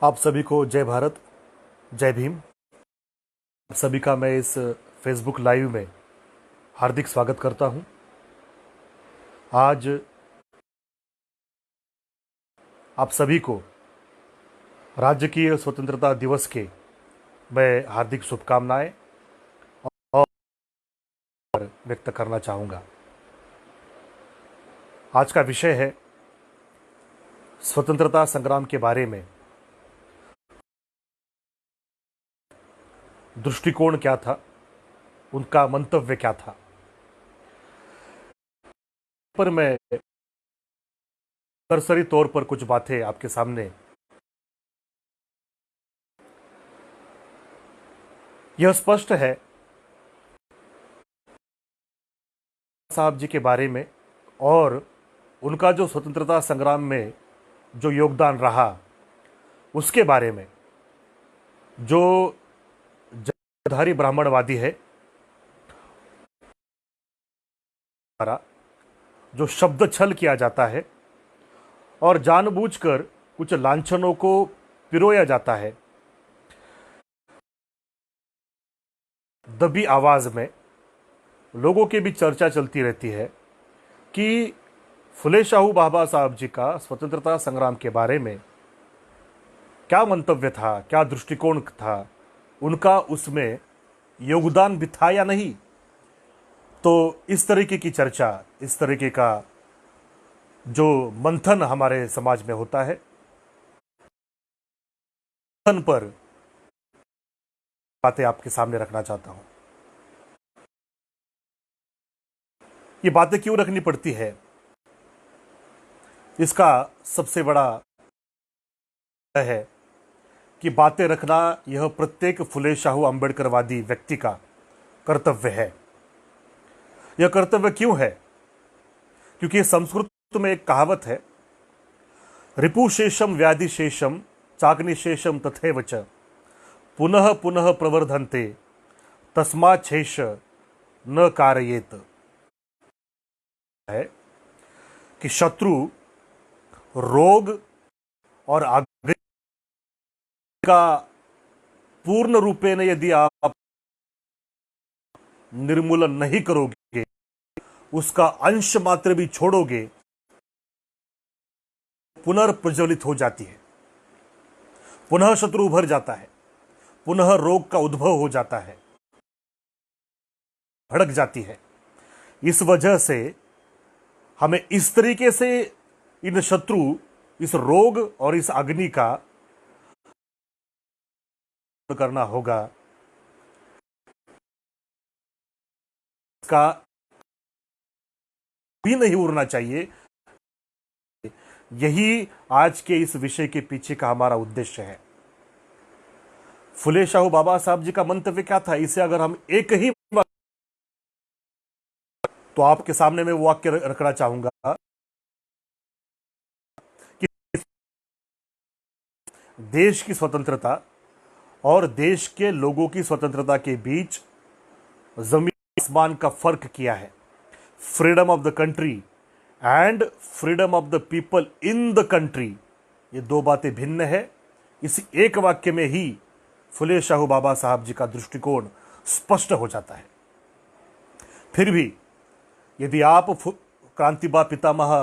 आप सभी को जय भारत, जय भीम। आप सभी का मैं इस फेसबुक लाइव में हार्दिक स्वागत करता हूं। आज आप सभी को राज्य की स्वतंत्रता दिवस के मैं हार्दिक शुभकामनाएं और व्यक्त करना चाहूँगा। आज का विषय है स्वतंत्रता संग्राम के बारे में दृष्टिकोण क्या था, उनका मंतव्य क्या था। पर मैं सरसरी तौर पर कुछ बातें आपके सामने। यह स्पष्ट है साहब जी के बारे में और उनका जो स्वतंत्रता संग्राम में जो योगदान रहा उसके बारे में जो जटाधारी ब्राह्मणवादी है, जो शब्द छल किया जाता है और जानबूझकर कुछ लांछनों को पिरोया जाता है, दबी आवाज में लोगों के बीच चर्चा चलती रहती है कि फुले शाहू बाबा साहब जी का स्वतंत्रता संग्राम के बारे में क्या मंतव्य था, क्या दृष्टिकोण था, उनका उसमें योगदान भी था या नहीं। तो इस तरीके की चर्चा, इस तरीके का जो मंथन हमारे समाज में होता है, मंथन पर बातें आपके सामने रखना चाहता हूं। ये बातें क्यों रखनी पड़ती है, इसका सबसे बड़ा है कि बातें रखना यह प्रत्येक फुले शाहू अंबेडकरवादी व्यक्ति का कर्तव्य है। यह कर्तव्य क्यों है? क्योंकि संस्कृत में एक कहावत है, रिपुशेषम व्याधिशेषम चाग्निशेषम तथैव च पुनः पुनः प्रवर्धन्ते तस्माच्छेष न कारयेत। है कि शत्रु, रोग और आग का पूर्ण रूपेण यदि आप निर्मूलन नहीं करोगे, उसका अंश मात्र भी छोड़ोगे, पुनर्प्रज्वलित हो जाती है, पुनः शत्रु उभर जाता है, पुनः रोग का उद्भव हो जाता है, भड़क जाती है। इस वजह से हमें इस तरीके से इन शत्रु, इस रोग और इस अग्नि का करना होगा, इसका भी नहीं उड़ना चाहिए। यही आज के इस विषय के पीछे का हमारा उद्देश्य है। फुले शाहू बाबा साहब जी का मंतव्य क्या था, इसे अगर हम एक ही तो आपके सामने मैं वो वाक्य रखना चाहूंगा कि देश की स्वतंत्रता और देश के लोगों की स्वतंत्रता के बीच जमीन आसमान का फर्क किया है। Freedom of the country and freedom of the people in the country, ये दो बातें भिन्न है। इस एक वाक्य में ही फुले शाहू बाबा साहब जी का दृष्टिकोण स्पष्ट हो जाता है। फिर भी यदि आप क्रांतिबा पितामह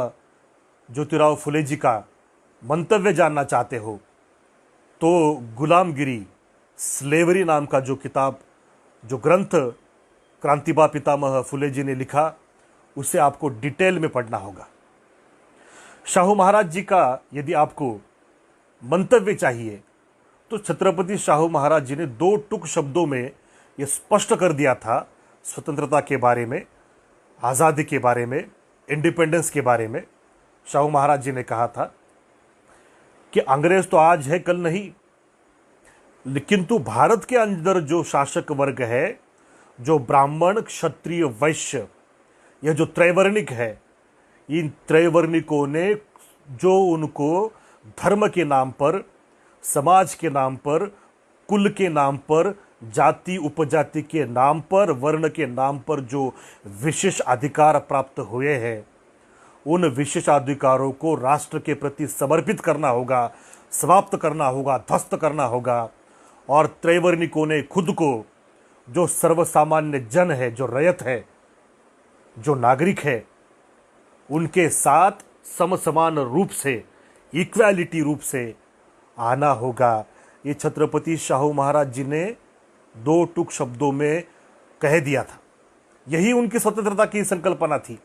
ज्योतिराव फुले जी का मंतव्य जानना चाहते हो तो गुलामगिरी, स्लेवरी नाम का जो किताब, जो ग्रंथ क्रांतिबा पितामह फुले जी ने लिखा, उसे आपको डिटेल में पढ़ना होगा। शाहू महाराज जी का यदि आपको मंतव्य चाहिए तो छत्रपति शाहू महाराज जी ने दो टुक शब्दों में यह स्पष्ट कर दिया था स्वतंत्रता के बारे में, आज़ादी के बारे में, इंडिपेंडेंस के बारे में। शाहू महाराज जी ने कहा था कि अंग्रेज तो आज है कल नहीं, लेकिन तो भारत के अंदर जो शासक वर्ग है, जो ब्राह्मण, क्षत्रिय, वैश्य, यह जो त्रैवर्णिक है, इन त्रैवर्णिकों ने जो उनको धर्म के नाम पर, समाज के नाम पर, कुल के नाम पर, जाति उपजाति के नाम पर, वर्ण के नाम पर जो विशेष अधिकार प्राप्त हुए हैं, उन विशेषाधिकारों को राष्ट्र के प्रति समर्पित करना होगा, समाप्त करना होगा, ध्वस्त करना होगा। और त्रैवर्णिकों ने खुद को, जो सर्वसामान्य जन है, जो रयत है, जो नागरिक है, उनके साथ समसमान रूप से, इक्वालिटी रूप से आना होगा। ये छत्रपति शाहू महाराज जी ने दो टूक शब्दों में कह दिया था। यही उनकी स्वतंत्रता की संकल्पना थी।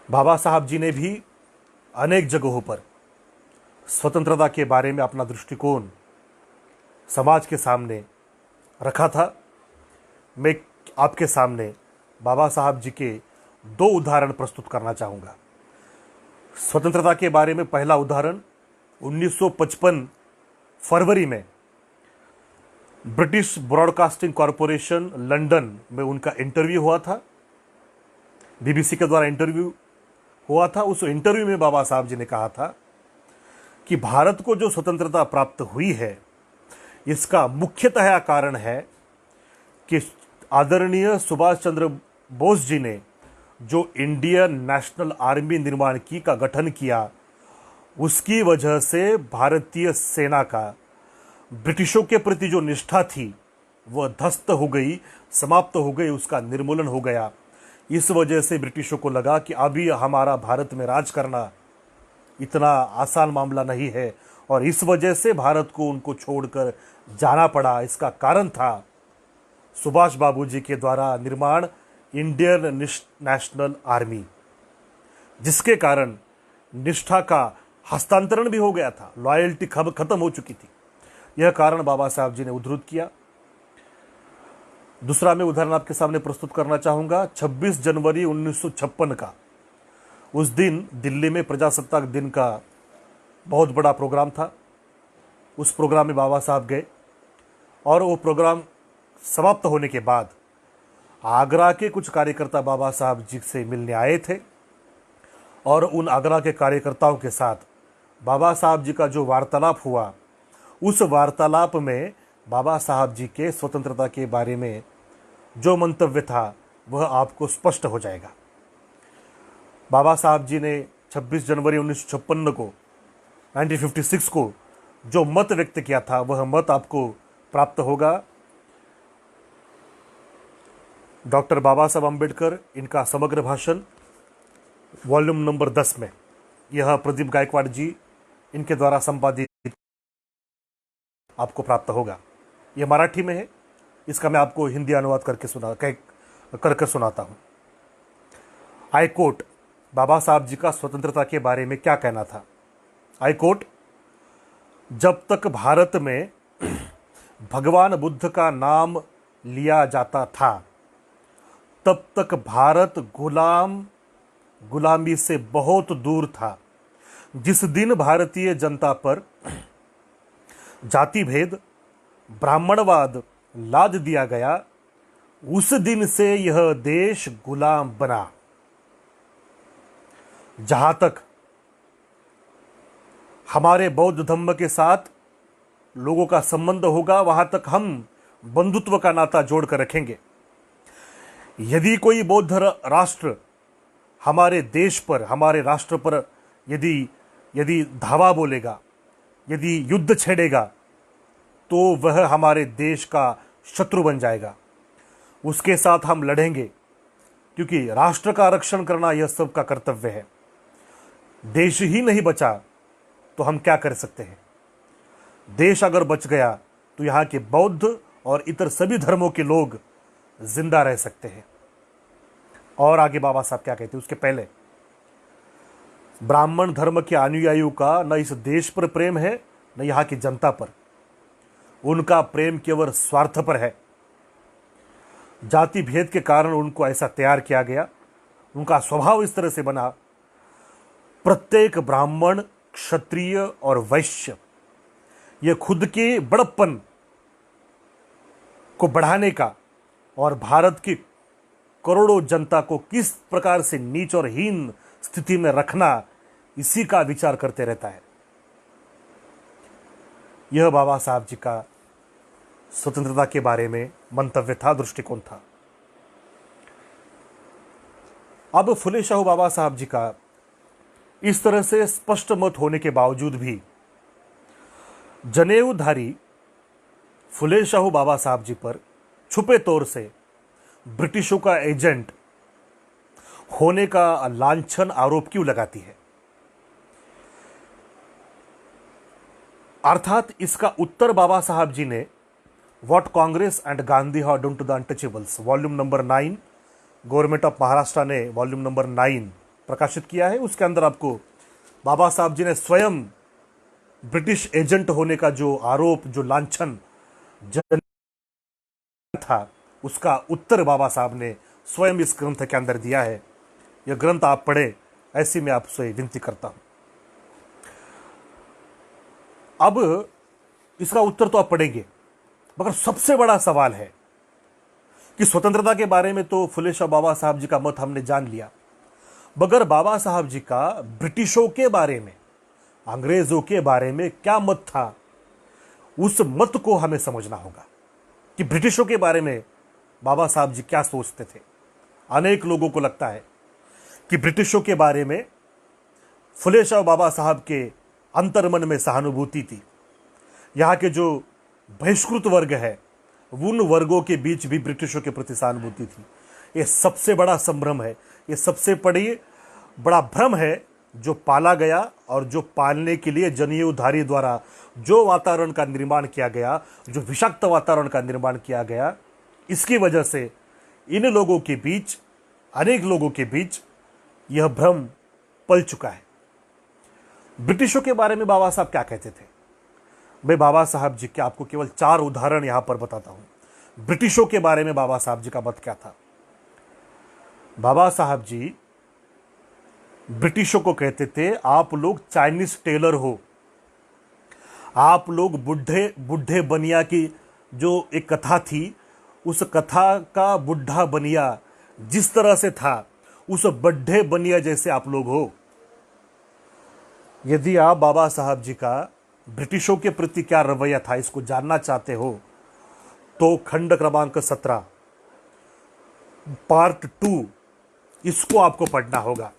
बाबा साहब जी ने भी अनेक जगहों पर स्वतंत्रता के बारे में अपना दृष्टिकोण समाज के सामने रखा था। मैं आपके सामने बाबा साहब जी के दो उदाहरण प्रस्तुत करना चाहूँगा। स्वतंत्रता के बारे में पहला उदाहरण 1955 फरवरी में ब्रिटिश ब्रॉडकास्टिंग कॉरपोरेशन लंदन में उनका इंटरव्यू हुआ था। बीबीसी के द्वारा इंटरव्यू हुआ था। उस इंटरव्यू में बाबा साहब जी ने कहा था कि भारत को जो स्वतंत्रता प्राप्त हुई है, इसका मुख्यतः कारण है कि आदरणीय सुभाष चंद्र बोस जी ने जो इंडियन नेशनल आर्मी निर्माण की का गठन किया, उसकी वजह से भारतीय सेना का ब्रिटिशों के प्रति जो निष्ठा थी वह ध्वस्त हो गई, समाप्त हो गई, उसका निर्मूलन हो गया। इस वजह से ब्रिटिशों को लगा कि अभी हमारा भारत में राज करना इतना आसान मामला नहीं है, और इस वजह से भारत को उनको छोड़कर जाना पड़ा। इसका कारण था सुभाष बाबू जी के द्वारा निर्माण इंडियन नेशनल आर्मी, जिसके कारण निष्ठा का हस्तांतरण भी हो गया था, लॉयल्टी खत्म हो चुकी थी। यह कारण बाबा साहब जी ने उद्धृत किया। दूसरा मैं उदाहरण आपके सामने प्रस्तुत करना चाहूंगा 26 जनवरी 1956 का। उस दिन दिल्ली में प्रजासत्ताक दिन का बहुत बड़ा प्रोग्राम था। उस प्रोग्राम में बाबा साहब गए और वो प्रोग्राम समाप्त होने के बाद आगरा के कुछ कार्यकर्ता बाबा साहब जी से मिलने आए थे, और उन आगरा के कार्यकर्ताओं के साथ बाबा साहब जी का जो वार्तालाप हुआ, उस वार्तालाप में बाबा साहब जी के स्वतंत्रता के बारे में जो मंतव्य था वह आपको स्पष्ट हो जाएगा। बाबा साहब जी ने 26 जनवरी 1956 को 1956 को जो मत व्यक्त किया था, वह मत आपको प्राप्त होगा। डॉक्टर बाबा साहब अम्बेडकर, इनका समग्र भाषण वॉल्यूम नंबर 10 में, यह प्रदीप गायकवाड़ जी इनके द्वारा संपादित आपको प्राप्त होगा। यह मराठी में है, इसका मैं आपको हिंदी अनुवाद करके सुनाता हूँ। आई कोट बाबा साहब जी का स्वतंत्रता के बारे में क्या कहना था। आई कोट, जब तक भारत में भगवान बुद्ध का नाम लिया जाता था, तब तक भारत गुलामी से बहुत दूर था। जिस दिन भारतीय जनता पर जाति भेद, ब्राह्मणवाद लाद दिया गया, उस दिन से यह देश गुलाम बना। जहां तक हमारे बौद्ध धर्म के साथ लोगों का संबंध होगा, वहां तक हम बंधुत्व का नाता जोड़कर रखेंगे। यदि कोई बौद्ध राष्ट्र हमारे देश पर, हमारे राष्ट्र पर यदि धावा बोलेगा, यदि युद्ध छेड़ेगा, तो वह हमारे देश का शत्रु बन जाएगा। उसके साथ हम लड़ेंगे, क्योंकि राष्ट्र का रक्षण करना यह सबका कर्तव्य है। देश ही नहीं बचा तो हम क्या कर सकते हैं। देश अगर बच गया तो यहाँ के बौद्ध और इतर सभी धर्मों के लोग जिंदा रह सकते हैं। और आगे बाबा साहब क्या कहते हैं, उसके पहले ब्राह्मण धर्म के अनुयायियों का न इस देश पर प्रेम है, न यहाँ की जनता पर। उनका प्रेम केवल स्वार्थ पर है। जाति भेद के कारण उनको ऐसा तैयार किया गया। उनका स्वभाव इस तरह से बना। प्रत्येक ब्राह्मण, क्षत्रिय और वैश्य ये खुद के बड़प्पन को बढ़ाने का और भारत की करोड़ों जनता को किस प्रकार से नीच और हीन स्थिति में रखना, इसी का विचार करते रहता है। यह बाबा साहब जी का स्वतंत्रता के बारे में मंतव्य था, दृष्टिकोण था। अब फुले शाहू बाबा साहब जी का इस तरह से स्पष्ट मत होने के बावजूद भी जनेऊधारी फुले शाहू बाबा साहब जी पर छुपे तौर से ब्रिटिशों का एजेंट होने का लांछन आरोप क्यों लगाती है? अर्थात इसका उत्तर बाबा साहब जी ने what Congress and Gandhi have done to the untouchables volume number 9 government of Maharashtra ने वॉल्यूम नंबर 9 प्रकाशित किया है। उसके अंदर आपको बाबा साहब जी ने स्वयं ब्रिटिश एजेंट होने का जो आरोप, जो लांछन था, उसका उत्तर बाबा साहब ने स्वयं इस ग्रंथ के अंदर दिया है। यह ग्रंथ आप पढ़े, ऐसी मैं आपसे विनती करता हूं। अब इसका उत्तर तो आप पढ़ेंगे, मगर सबसे बड़ा सवाल है कि स्वतंत्रता के बारे में तो फुले शाह बाबा साहब जी का मत हमने जान लिया, मगर बाबा साहब जी का ब्रिटिशों के बारे में, अंग्रेजों के बारे में क्या मत था, उस मत को हमें समझना होगा कि ब्रिटिशों के बारे में बाबा साहब जी क्या सोचते थे। अनेक लोगों को लगता है कि ब्रिटिशों के बारे में फुले शाह बाबा साहब के अंतर्मन में सहानुभूति थी। यहाँ के जो बहिष्कृत वर्ग है, उन वर्गों के बीच भी ब्रिटिशों के प्रति सहानुभूति थी। ये सबसे बड़ा संभ्रम है, ये सबसे बड़ा भ्रम है जो पाला गया और जो पालने के लिए जनेऊधारी द्वारा जो वातावरण का निर्माण किया गया, जो विषाक्त वातावरण का निर्माण किया गया, इसकी वजह से इन लोगों के बीच, अनेक लोगों के बीच यह भ्रम पल चुका है। ब्रिटिशों के बारे में बाबा साहब क्या कहते थे? मैं बाबा साहब जी के आपको केवल 4 उदाहरण यहां पर बताता हूं। ब्रिटिशों के बारे में बाबा साहब जी का मत क्या था? बाबा साहब जी ब्रिटिशों को कहते थे, आप लोग चाइनीज टेलर हो, आप लोग बुढ़े बनिया की जो एक कथा थी, उस कथा का बुढ़ा बनिया जिस तरह से था, उस बुढ़े बनिया जैसे आप लोग हो। यदि आप बाबा साहब जी का ब्रिटिशों के प्रति क्या रवैया था, इसको जानना चाहते हो, तो खंड क्रमांक 17 पार्ट 2 इसको आपको पढ़ना होगा।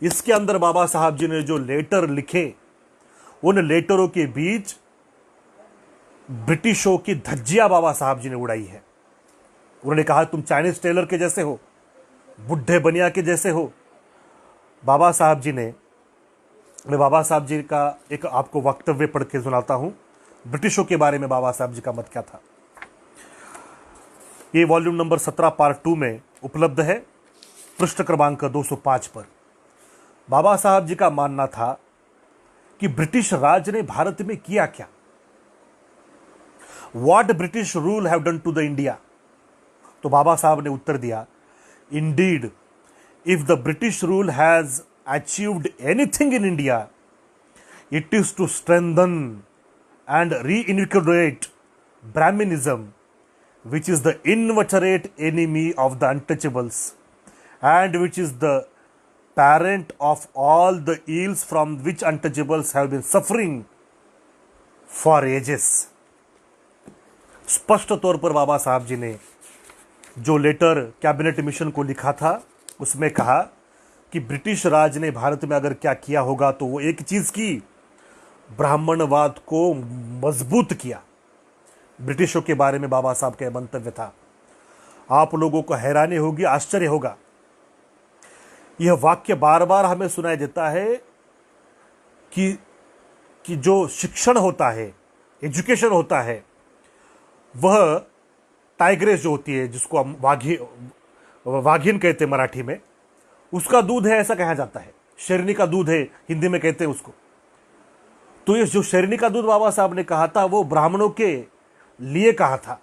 इसके अंदर बाबा साहब जी ने जो लेटर लिखे, उन लेटरों के बीच ब्रिटिशों की धज्जियां बाबा साहब जी ने उड़ाई है। उन्होंने कहा तुम चाइनीज टेलर के जैसे हो, बुढ़े बनिया के जैसे हो। बाबा साहब जी ने, मैं बाबा साहब जी का एक आपको वक्तव्य पढ़ के सुनाता हूं, ब्रिटिशों के बारे में बाबा साहब जी का मत क्या था। ये वॉल्यूम नंबर 17 पार्ट 2 में उपलब्ध है, पृष्ठ क्रमांक 205 पर। बाबा साहब जी का मानना था कि ब्रिटिश राज ने भारत में किया क्या, what British rule have done to the India. तो बाबा साहब ने उत्तर दिया, indeed if the British rule has achieved anything in India, it is to strengthen and reinvigorate Brahminism, which is the inveterate enemy of the untouchables and which is the parent of all the ills from which untouchables have been suffering for ages। स्पष्ट तौर पर बाबा साहब जी ने जो letter cabinet mission को लिखा था, उसमें कहा कि ब्रिटिश राज ने भारत में अगर क्या किया होगा तो वो एक चीज की, ब्राह्मणवाद को मजबूत किया। ब्रिटिशों के बारे में बाबा साहब का मंतव्य था। आप लोगों को हैरानी होगी, आश्चर्य होगा, यह वाक्य बार बार हमें सुनाई देता है कि जो शिक्षण होता है, एजुकेशन होता है, वह टाइग्रेस जो होती है, जिसको हम वाघिन कहते हैं मराठी में, उसका दूध है ऐसा कहा जाता है। शेरनी का दूध है हिंदी में कहते हैं उसको। तो ये जो शेरनी का दूध बाबा साहब ने कहा था, वो ब्राह्मणों के लिए कहा था।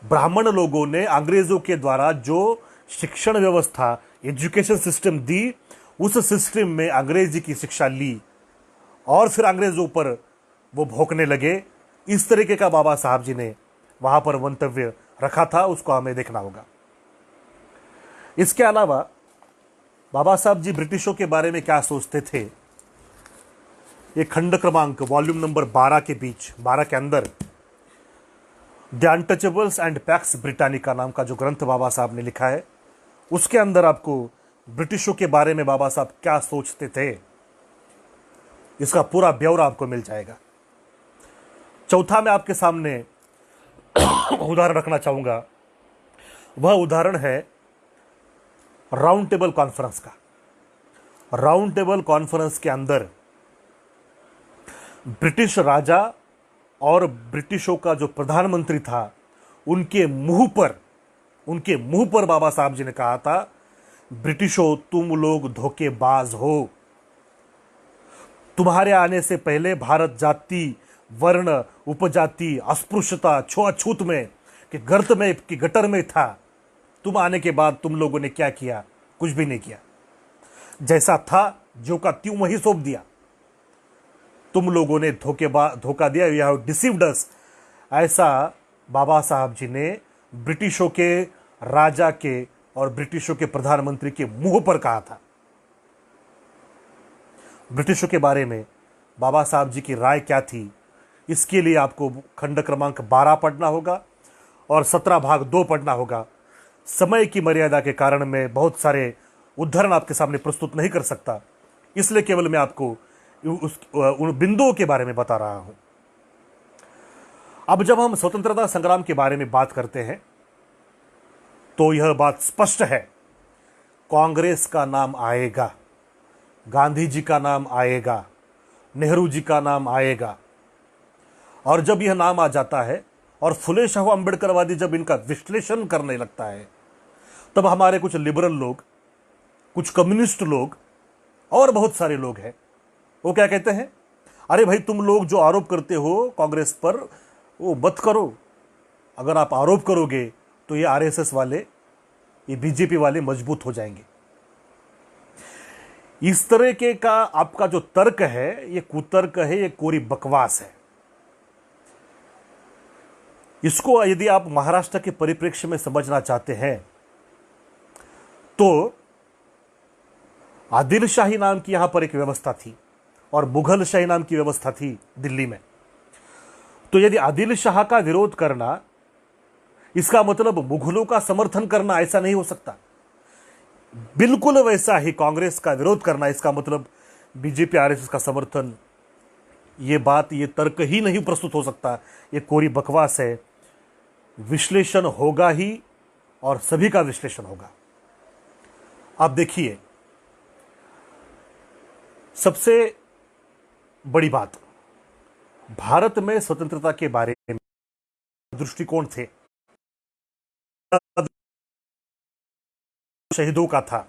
ब्राह्मण लोगों ने अंग्रेजों के द्वारा जो शिक्षण व्यवस्था, एजुकेशन सिस्टम दी, उस सिस्टम में अंग्रेजी की शिक्षा ली और फिर अंग्रेजों पर वो भौंकने लगे। इस तरीके का बाबा साहब जी ने वहां पर मंतव्य रखा था, उसको हमें देखना होगा। इसके अलावा बाबा साहब जी ब्रिटिशों के बारे में क्या सोचते थे, ये खंड क्रमांक वॉल्यूम नंबर 12 के बीच, 12 के अंदर the untouchables and PACS Britannica नाम का जो ग्रंथ बाबा साहब ने लिखा है, उसके अंदर आपको ब्रिटिशों के बारे में बाबा साहब क्या सोचते थे, इसका पूरा ब्यौरा आपको मिल जाएगा। चौथा मैं आपके सामने उदाहरण रखना चाहूंगा, वह उदाहरण है राउंड टेबल कॉन्फ्रेंस का। राउंड टेबल कॉन्फ्रेंस के अंदर ब्रिटिश राजा और ब्रिटिशों का जो प्रधानमंत्री था, उनके मुंह पर बाबा साहब जी ने कहा था, ब्रिटिशों तुम लोग धोखेबाज हो। तुम्हारे आने से पहले भारत जाति, वर्ण, उपजाति, अस्पृश्यता, छुआछूत में कि गर्त में कि गटर में था। तुम आने के बाद तुम लोगों ने क्या किया? कुछ भी नहीं किया। जैसा था जो का त्यों वही सौंप दिया। तुम लोगों ने धोखा दिया, यू हैव डिसीव्ड अस। ऐसा बाबा साहब जी ने ब्रिटिशों के राजा के और ब्रिटिशों के प्रधानमंत्री के मुंह पर कहा था। ब्रिटिशों के बारे में बाबा साहब जी की राय क्या थी, इसके लिए आपको खंड क्रमांक 12 पढ़ना होगा और 17 भाग 2 पढ़ना होगा। समय की मर्यादा के कारण मैं बहुत सारे उदाहरण आपके सामने प्रस्तुत नहीं कर सकता, इसलिए केवल मैं आपको उन बिंदुओं के बारे में बता रहा हूं। अब जब हम स्वतंत्रता संग्राम के बारे में बात करते हैं तो यह बात स्पष्ट है, कांग्रेस का नाम आएगा, गांधी जी का नाम आएगा, नेहरू जी का नाम आएगा। और जब यह नाम आ जाता है और फुले शाह अम्बेडकरवादी जब इनका विश्लेषण करने लगता है, तब हमारे कुछ लिबरल लोग, कुछ कम्युनिस्ट लोग और बहुत सारे लोग हैं, वो क्या कहते हैं, अरे भाई तुम लोग जो आरोप करते हो कांग्रेस पर, वो मत करो। अगर आप आरोप करोगे तो ये आरएसएस वाले, ये बीजेपी वाले मजबूत हो जाएंगे। इस तरह के का आपका जो तर्क है, ये कुतर्क है, ये कोरी बकवास है। इसको यदि आप महाराष्ट्र के परिप्रेक्ष्य में समझना चाहते हैं तो आदिल शाही नाम की यहां पर एक व्यवस्था थी और मुगल शाही नाम की व्यवस्था थी दिल्ली में। तो यदि आदिल शाह का विरोध करना, इसका मतलब मुगलों का समर्थन करना, ऐसा नहीं हो सकता। बिल्कुल वैसा ही कांग्रेस का विरोध करना, इसका मतलब बीजेपी आरएसएस का समर्थन। ये बात, ये तर्क ही नहीं प्रस्तुत हो सकता, ये कोरी बकवास है। विश्लेषण होगा ही और सभी का विश्लेषण होगा। आप देखिए, सबसे बड़ी बात, भारत में स्वतंत्रता के बारे में दृष्टिकोण थे, शहीदों का था,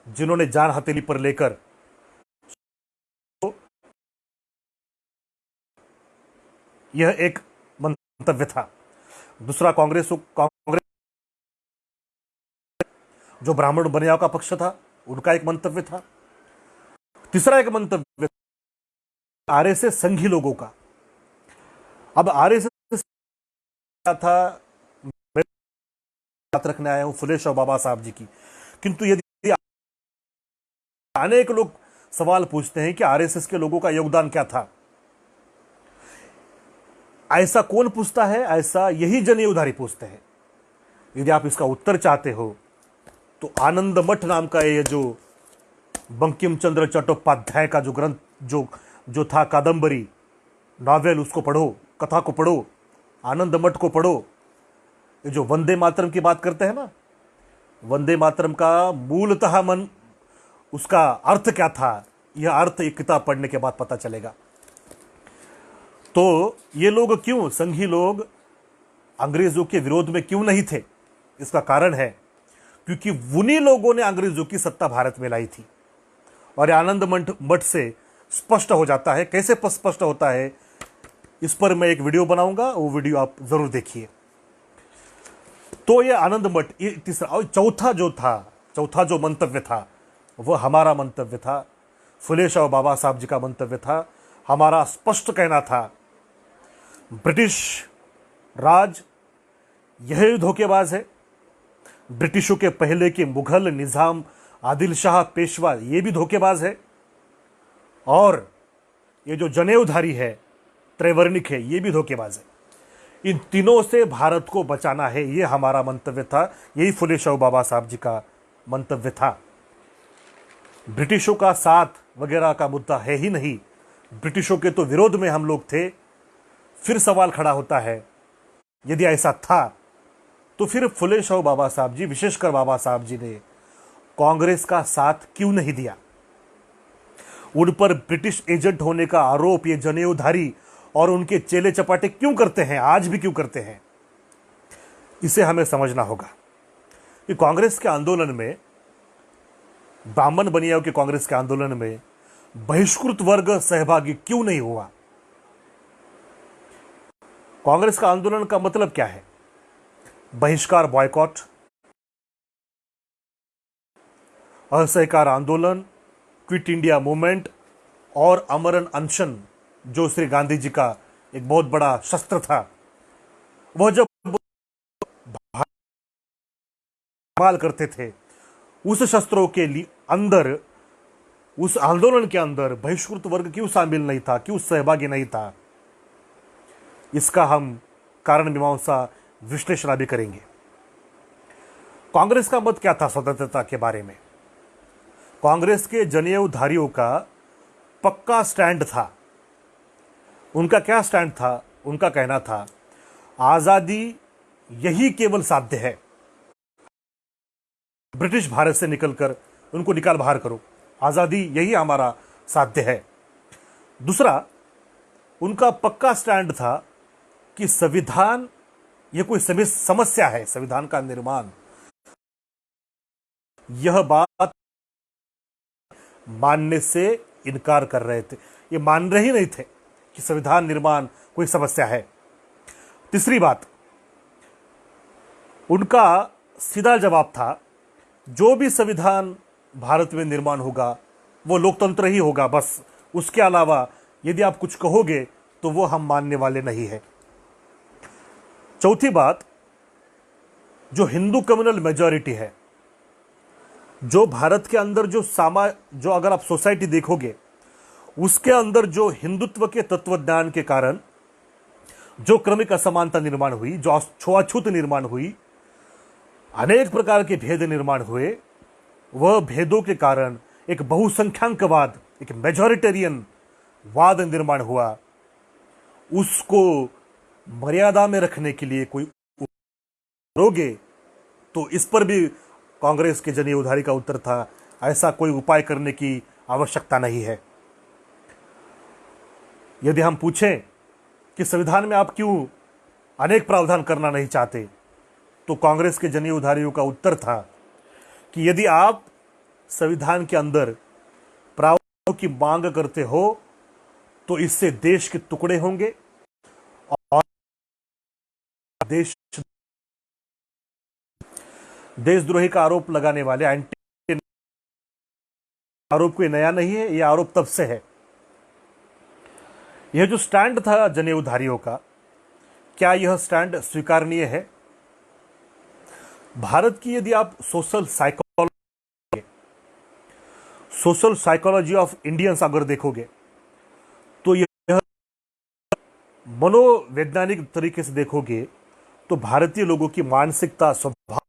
जिन्होंने जान हथेली पर लेकर यह एक मंतव्य था। दूसरा, कांग्रेस जो ब्राह्मण बनियाव का पक्ष था, उनका एक मंतव्य था। तीसरा एक मंतव्य आरएसएस संघी लोगों का। अब आरएसएस था, मैं बात रखने आया हूं फुले शाह बाबा साहब जी की, किंतु यदि अनेक लोग सवाल पूछते हैं कि आरएसएस के लोगों का योगदान क्या था, ऐसा कौन पूछता है? ऐसा यही जनेऊधारी पूछते हैं। यदि आप इसका उत्तर चाहते हो तो आनंद मठ नाम का ये जो बंकिम चंद्र चट्टोपाध्याय का जो ग्रंथ जो था, कादंबरी नॉवेल, उसको पढ़ो, कथा को पढ़ो, आनंद मठ को पढ़ो। ये जो वंदे मातरम की बात करते हैं ना, वंदे मातरम का मूलतः मन, उसका अर्थ क्या था, यह अर्थ एक किताब पढ़ने के बाद पता चलेगा। तो ये लोग क्यों, संघी लोग अंग्रेजों के विरोध में क्यों नहीं थे? इसका कारण है क्योंकि उन्हीं लोगों ने अंग्रेजों की सत्ता भारत में लाई थी। और आनंद मठ से स्पष्ट हो जाता है। कैसे स्पष्ट होता है, इस पर मैं एक वीडियो बनाऊंगा, वो वीडियो आप जरूर देखिए। तो ये आनंद मठ, ये तीसरा। और चौथा जो मंतव्य था, वह हमारा मंतव्य था, फुले शाह बाबा साहब जी का मंतव्य था। हमारा स्पष्ट कहना था, ब्रिटिश राज यही धोखेबाज है, ब्रिटिशों के पहले के मुगल निजाम, आदिल शाह, पेशवा, ये भी धोखेबाज है, और ये जो जनेऊधारी है, त्रैवर्णिक है, ये भी धोखेबाज है। इन तीनों से भारत को बचाना है, ये हमारा मंतव्य था। यही फुले शाह बाबा साहब जी का मंतव्य था। ब्रिटिशों का साथ वगैरह का मुद्दा है ही नहीं, ब्रिटिशों के तो विरोध में हम लोग थे। फिर सवाल खड़ा होता है, यदि ऐसा था तो फिर फुले शाह बाबा साहब जी, विशेषकर बाबा साहब जी ने कांग्रेस का साथ क्यों नहीं दिया? उन पर ब्रिटिश एजेंट होने का आरोप ये जनेऊधारी और उनके चेले चपाटे क्यों करते हैं, आज भी क्यों करते हैं? इसे हमें समझना होगा कि कांग्रेस के आंदोलन में, ब्राह्मण बनियाओं के कांग्रेस के आंदोलन में बहिष्कृत वर्ग सहभागी क्यों नहीं हुआ? कांग्रेस का आंदोलन का मतलब क्या है? बहिष्कार, बॉयकॉट, असहकार आंदोलन, क्विट इंडिया मूवमेंट और अमरण अनशन, जो श्री गांधी जी का एक बहुत बड़ा शस्त्र था। वह जब इस्तेमाल करते थे, उस शस्त्रों के लिए अंदर, उस आंदोलन के अंदर बहिष्कृत वर्ग क्यों शामिल नहीं था, क्यों सहभागी नहीं था? इसका हम कारण मीमांसा विश्लेषण भी करेंगे। कांग्रेस का मत क्या था स्वतंत्रता के बारे में? कांग्रेस के जनेऊधारियों का पक्का स्टैंड था। उनका क्या स्टैंड था? उनका कहना था, आजादी यही केवल साध्य है। ब्रिटिश भारत से निकलकर उनको निकाल बाहर करो, आजादी यही हमारा साध्य है। दूसरा, उनका पक्का स्टैंड था कि संविधान यह कोई समस्या है, संविधान का निर्माण, यह बात मानने से इनकार कर रहे थे। ये मान रहे ही नहीं थे कि संविधान निर्माण कोई समस्या है। तीसरी बात, उनका सीधा जवाब था, जो भी संविधान भारत में निर्माण होगा वो लोकतंत्र ही होगा, बस। उसके अलावा यदि आप कुछ कहोगे तो वो हम मानने वाले नहीं है। चौथी बात, जो हिंदू कम्युनल मेजॉरिटी है, जो भारत के अंदर जो अगर आप सोसाइटी देखोगे, उसके अंदर जो हिंदुत्व के तत्वज्ञान के कारण जो क्रमिक असमानता निर्माण हुई, जो छुआछूत निर्माण हुई, अनेक प्रकार के भेद निर्माण हुए, वह भेदों के कारण एक बहुसंख्यांकवाद, एक मेजॉरिटेरियन वाद निर्माण हुआ। उसको मर्यादा में रखने के लिए कोई करोगे तो इस पर भी कांग्रेस के जनेऊधारी का उत्तर था, ऐसा कोई उपाय करने की आवश्यकता नहीं है। यदि हम पूछें कि संविधान में आप क्यों अनेक प्रावधान करना नहीं चाहते, तो कांग्रेस के जनेऊधारियों का उत्तर था कि यदि आप संविधान के अंदर प्रावधानों की मांग करते हो तो इससे देश के टुकड़े होंगे और देशद्रोही का आरोप लगाने वाले एंटी आरोप कोई नया नहीं है, यह आरोप तब से है। यह जो स्टैंड था जनेऊधारियों का, क्या यह स्टैंड स्वीकारनीय है? भारत की यदि आप सोशल साइकोलॉजी ऑफ इंडियंस अगर देखोगे तो यह मनोवैज्ञानिक तरीके से देखोगे तो भारतीय लोगों की मानसिकता, स्वभाव,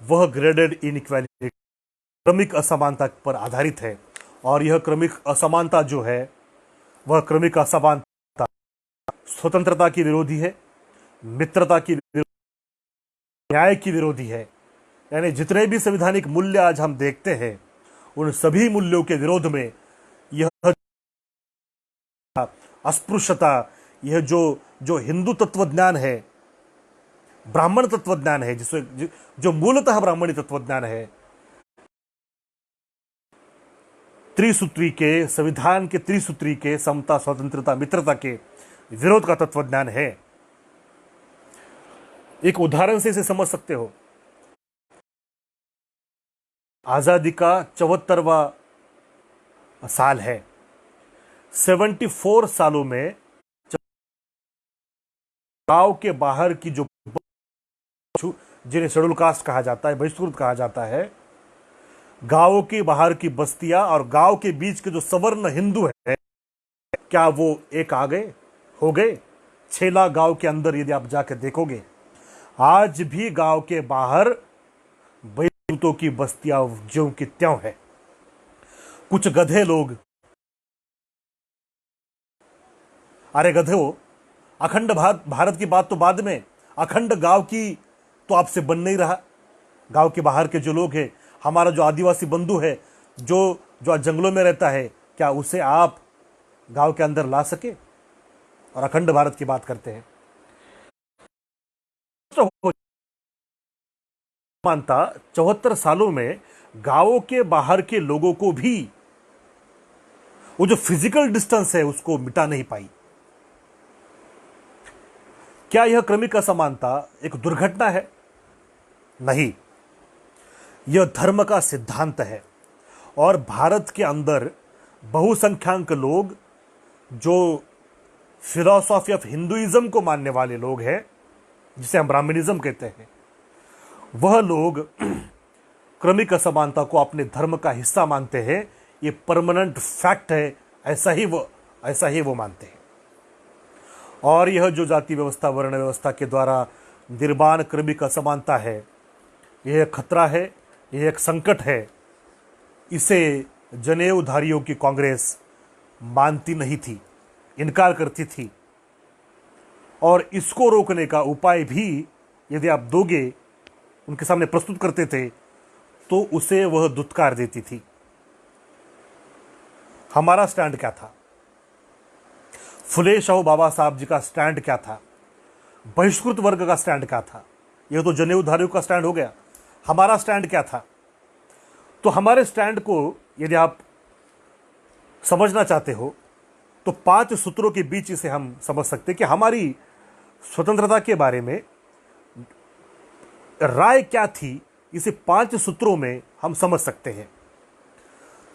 वह ग्रेडेड इनइक्वालिटी, क्रमिक असमानता पर आधारित है। और यह क्रमिक असमानता जो है, वह क्रमिक असमानता स्वतंत्रता की विरोधी है, मित्रता की विरोधी, न्याय की विरोधी है। यानी जितने भी संवैधानिक मूल्य आज हम देखते हैं, उन सभी मूल्यों के विरोध में यह अस्पृश्यता, यह जो हिंदू तत्वज्ञान है, ब्राह्मण तत्वज्ञान है, जिससे जो मूलतः ब्राह्मणी तत्वज्ञान है, त्रिसूत्री के, संविधान के त्रिसूत्री के समता, स्वतंत्रता, मित्रता के विरोध का तत्वज्ञान है। एक उदाहरण से इसे समझ सकते हो। आजादी का 74वां साल है। 74 सालों में गांव के बाहर की जो, जिन्हें शेड्यूल कास्ट कहा जाता है, बहिष्कृत कहा जाता है, गांवों के बाहर की बस्तियां और गांव के बीच के जो सवर्ण हिंदू है, क्या वो एक आ गए, हो गए? छेला गांव के अंदर यदि आप जाकर देखोगे, आज भी गांव के बाहर बहिष्कृतों की बस्तियां ज्यों की त्यों है। कुछ गधे लोग, अरे गधे हो, अखंड भारत की बात तो बाद में, अखंड गांव की तो आपसे बन नहीं रहा। गांव के बाहर के जो लोग हैं, हमारा जो आदिवासी बंधु है, जो जो जंगलों में रहता है, क्या उसे आप गांव के अंदर ला सके? और अखंड भारत की बात करते हैं। मानता 74 सालों में गांवों के बाहर के लोगों को भी वो जो फिजिकल डिस्टेंस है उसको मिटा नहीं पाई। क्या यह क्रमिक असमानता एक दुर्घटना है? नहीं, यह धर्म का सिद्धांत है। और भारत के अंदर बहुसंख्यक लोग जो फिलॉसॉफी ऑफ हिंदुइज्म को मानने वाले लोग हैं, जिसे हम ब्राह्मणिज्म कहते हैं, वह लोग क्रमिक असमानता को अपने धर्म का हिस्सा मानते हैं। ये परमानेंट फैक्ट है, ऐसा ही वो मानते हैं। और यह जो जाति व्यवस्था, वर्ण व्यवस्था के द्वारा निर्माण क्रमिक असमानता है, यह एक खतरा है, यह एक संकट है। इसे जनेऊधारियों की कांग्रेस मानती नहीं थी, इनकार करती थी। और इसको रोकने का उपाय भी यदि आप दोगे, उनके सामने प्रस्तुत करते थे, तो उसे वह दुत्कार देती थी। हमारा स्टैंड क्या था? फुले शाहू बाबा साहब जी का स्टैंड क्या था? बहिष्कृत वर्ग का स्टैंड क्या था? यह तो जनेऊधारियों का स्टैंड हो गया। हमारा स्टैंड क्या था? तो हमारे स्टैंड को यदि आप समझना चाहते हो तो 5 सूत्रों के बीच इसे हम समझ सकते हैं कि हमारी स्वतंत्रता के बारे में राय क्या थी। इसे 5 सूत्रों में हम समझ सकते हैं।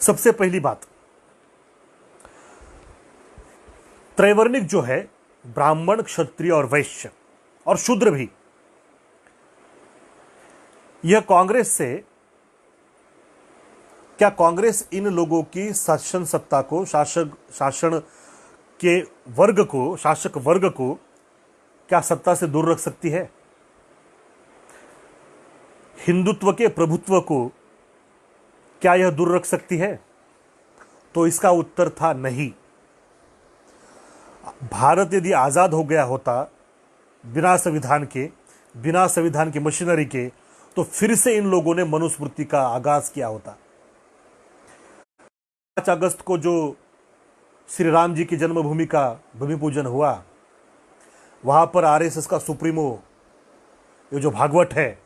सबसे पहली बात, त्रैवर्णिक जो है, ब्राह्मण, क्षत्रिय और वैश्य और शूद्र भी, यह कांग्रेस से, क्या कांग्रेस इन लोगों की शासन सत्ता को, शासन के वर्ग को, शासक वर्ग को क्या सत्ता से दूर रख सकती है? हिंदुत्व के प्रभुत्व को क्या यह दूर रख सकती है? तो इसका उत्तर था नहीं। भारत यदि आजाद हो गया होता बिना संविधान की मशीनरी के, तो फिर से इन लोगों ने मनुस्मृति का आगाज किया होता। 5 अगस्त को जो श्री राम जी की जन्मभूमि का भूमि पूजन हुआ, वहां पर आरएसएस का सुप्रीमो, ये जो भागवत है,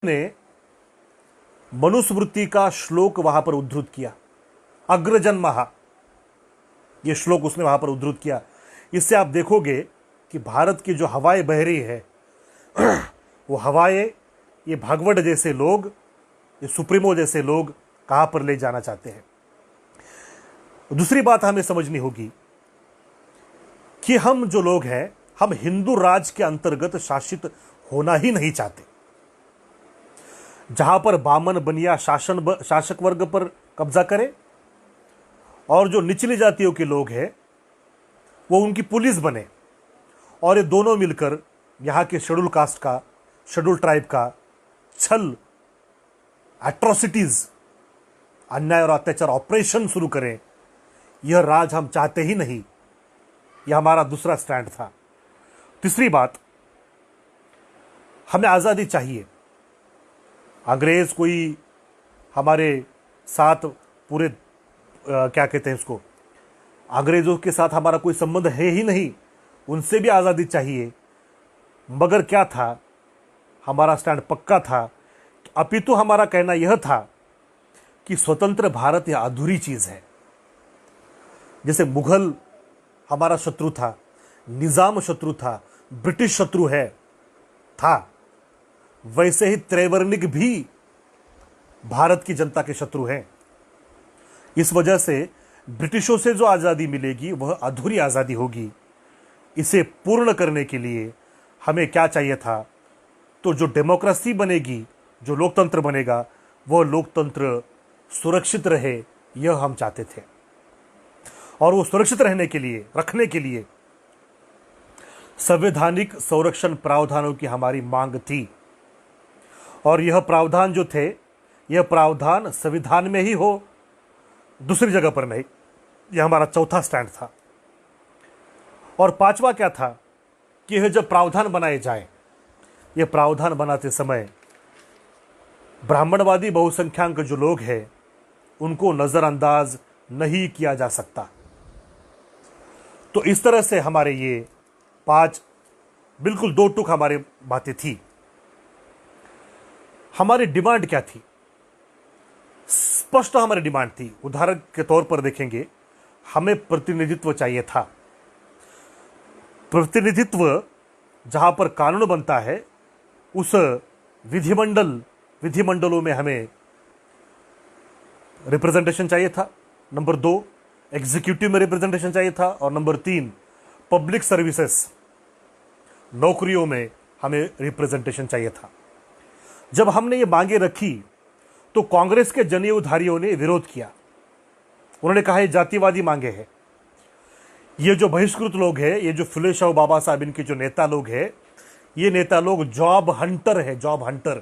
ने मनुस्मृति का श्लोक वहां पर उद्धृत किया। अग्रजन्मः, ये श्लोक उसने वहां पर उद्धृत किया। इससे आप देखोगे कि भारत की जो हवाएं बह रही है, वो हवाएं ये भागवत जैसे लोग, ये सुप्रीमो जैसे लोग कहां पर ले जाना चाहते हैं। दूसरी बात हमें समझनी होगी कि हम जो लोग हैं, हम हिंदू राज के अंतर्गत शासित होना ही नहीं चाहते, जहां पर बामन बनिया शासक वर्ग पर कब्जा करे और जो निचली जातियों के लोग हैं वो उनकी पुलिस बने, और ये दोनों मिलकर यहां के शेड्यूल कास्ट का, शेड्यूल ट्राइब का छल, एट्रोसिटीज, अन्याय और अत्याचार ऑपरेशन शुरू करें। यह राज हम चाहते ही नहीं। यह हमारा दूसरा स्टैंड था। तीसरी बात, हमें आज़ादी चाहिए। अंग्रेज कोई हमारे साथ पूरे क्या कहते हैं उसको, अंग्रेजों के साथ हमारा कोई संबंध है ही नहीं, उनसे भी आज़ादी चाहिए। मगर क्या था, हमारा स्टैंड पक्का था। अपितु हमारा कहना यह था कि स्वतंत्र भारत यह अधूरी चीज़ है। जैसे मुगल हमारा शत्रु था, निज़ाम शत्रु था, ब्रिटिश शत्रु था, वैसे ही त्रैवर्णिक भी भारत की जनता के शत्रु हैं। इस वजह से ब्रिटिशों से जो आज़ादी मिलेगी वह अधूरी आज़ादी होगी। इसे पूर्ण करने के लिए हमें क्या चाहिए था? तो जो डेमोक्रेसी बनेगी, जो लोकतंत्र बनेगा, वह लोकतंत्र सुरक्षित रहे, यह हम चाहते थे। और वो सुरक्षित रखने के लिए संवैधानिक संरक्षण प्रावधानों की हमारी मांग थी। और यह प्रावधान जो थे, यह प्रावधान संविधान में ही हो दूसरी जगह पर नहीं। यह हमारा चौथा स्टैंड था। और पांचवा क्या था कि यह जब प्रावधान बनाए जाए, ये प्रावधान बनाते समय ब्राह्मणवादी बहुसंख्याक जो लोग हैं उनको नजरअंदाज नहीं किया जा सकता। तो इस तरह से हमारे ये पांच, बिल्कुल दो टूक हमारी बातें थी। हमारी डिमांड क्या थी? स्पष्ट हमारी डिमांड थी। उदाहरण के तौर पर देखेंगे, हमें प्रतिनिधित्व चाहिए था। प्रतिनिधित्व जहां पर कानून बनता है उस विधिमंडलों में हमें रिप्रेजेंटेशन चाहिए था। नंबर 2, एग्जीक्यूटिव में रिप्रेजेंटेशन चाहिए था। और नंबर 3, पब्लिक सर्विसेज, नौकरियों में हमें रिप्रेजेंटेशन चाहिए था। जब हमने ये मांगे रखी तो कांग्रेस के जनेऊधारियों ने विरोध किया। उन्होंने कहा ये जातिवादी मांगे हैं। ये जो बहिष्कृत लोग हैं, ये जो फुले शाह बाबा साहब, इनके जो नेता लोग हैं, ये नेता लोग जॉब हंटर है, जॉब हंटर।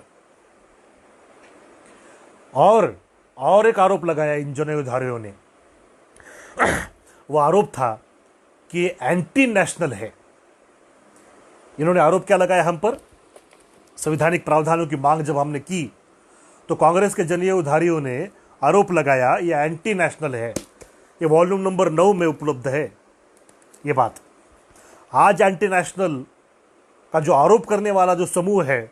और एक आरोप लगाया इन जनेऊधारियों ने। वो आरोप था कि एंटी नेशनल है। इन्होंने आरोप क्या लगाया हम पर? संवैधानिक प्रावधानों की मांग जब हमने की तो कांग्रेस के जनेऊधारियों ने आरोप लगाया ये एंटी नेशनल है। ये वॉल्यूम नंबर 9 में उपलब्ध है ये बात। आज एंटी नेशनल का जो आरोप करने वाला जो समूह है